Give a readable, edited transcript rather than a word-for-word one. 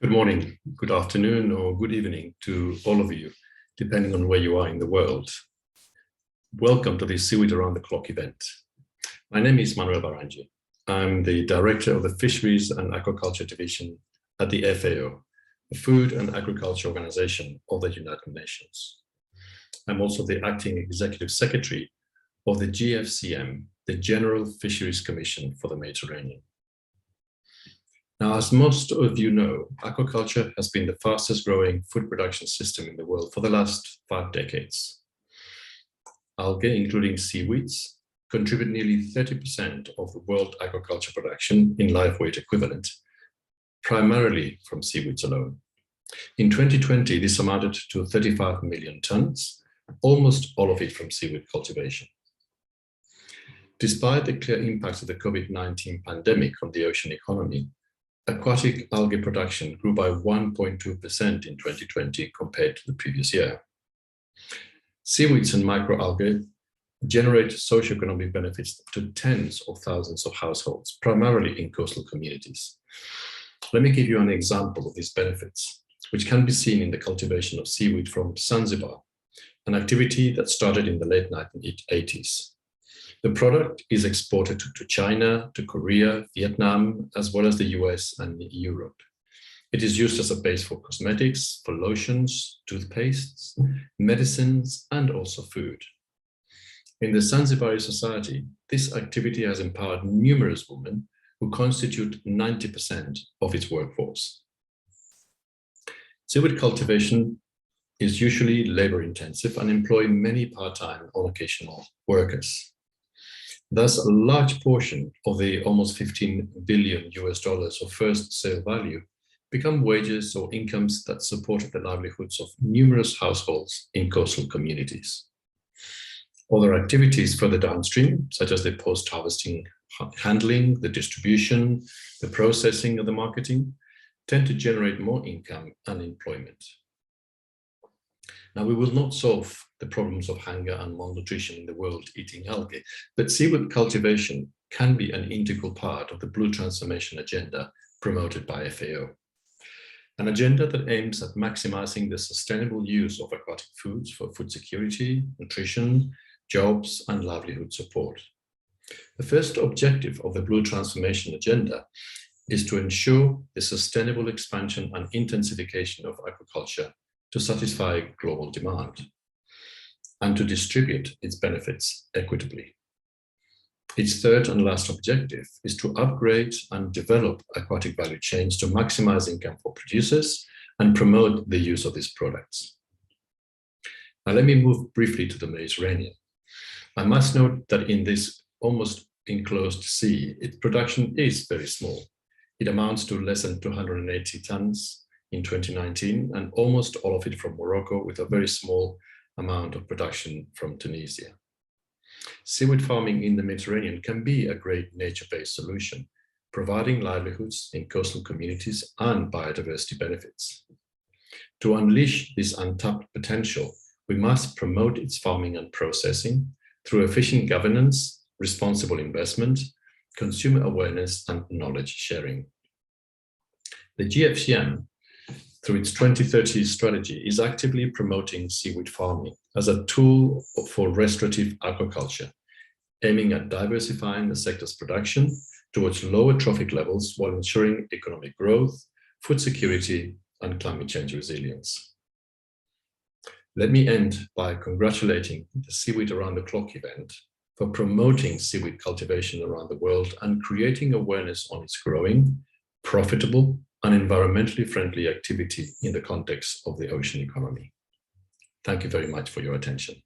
Good morning, good afternoon, or good evening to all of you, depending on where you are in the world. Welcome to this Seaweed Around the Clock event. My name is Manuel Barange. I'm the Director of the Fisheries and Aquaculture Division at the F.A.O, the Food and Agriculture Organization of the United Nations. I'm also the Acting Executive Secretary of the GFCM, the General Fisheries Commission for the Mediterranean. Now, as most of you know, aquaculture has been the fastest growing food production system in the world for the last 5 decades. Algae, including seaweeds, contribute nearly 30% of the world aquaculture production in live weight equivalent, primarily from seaweeds alone. In 2020, this amounted to 35 million tons, almost all of it from seaweed cultivation. Despite the clear impacts of the COVID-19 pandemic on the ocean economy, aquatic algae production grew by 1.2% in 2020 compared to the previous year. Seaweeds and microalgae generate socioeconomic benefits to tens of thousands of households, primarily in coastal communities. Let me give you an example of these benefits, which can be seen in the cultivation of seaweed from Zanzibar, an activity that started in the late 1980s. The product is exported to China, to Korea, Vietnam, as well as the US and Europe. It is used as a base for cosmetics, for lotions, toothpastes, medicines, and also food. In the Zanzibari society, this activity has empowered numerous women who constitute 90% of its workforce. Seaweed cultivation is usually labor-intensive and employs many part-time or occasional workers. Thus, a large portion of the almost $15 billion of first sale value become wages or incomes that supported the livelihoods of numerous households in coastal communities. Other activities further downstream, such as the post-harvesting handling, the distribution, the processing, and the marketing, tend to generate more income and employment. Now, we will not solve the problems of hunger and malnutrition in the world eating algae, but seaweed cultivation can be an integral part of the Blue Transformation agenda promoted by F.A.O, an agenda that aims at maximizing the sustainable use of aquatic foods for food security, nutrition, jobs, and livelihood support. The first objective of the Blue Transformation agenda is to ensure the sustainable expansion and intensification of aquaculture to satisfy global demand and to distribute its benefits equitably. Its third and last objective is to upgrade and develop aquatic value chains to maximize income for producers and promote the use of these products. Now, let me move briefly to the Mediterranean. I must note that in this almost enclosed sea, its production is very small. It amounts to less than 280 tons in 2019, and almost all of it from Morocco, with a very small amount of production from Tunisia. Seaweed farming in the Mediterranean can be a great nature-based solution, providing livelihoods in coastal communities and biodiversity benefits. To unleash this untapped potential, we must promote its farming and processing through efficient governance, responsible investment, consumer awareness, and knowledge sharing. The GFCM, through its 2030 strategy, is actively promoting seaweed farming as a tool for restorative aquaculture, aiming at diversifying the sector's production towards lower trophic levels while ensuring economic growth, food security, and climate change resilience. Let me end by congratulating the Seaweed Around the Clock event for promoting seaweed cultivation around the world and creating awareness on its growing, profitable, and environmentally friendly activity in the context of the ocean economy. Thank you very much for your attention.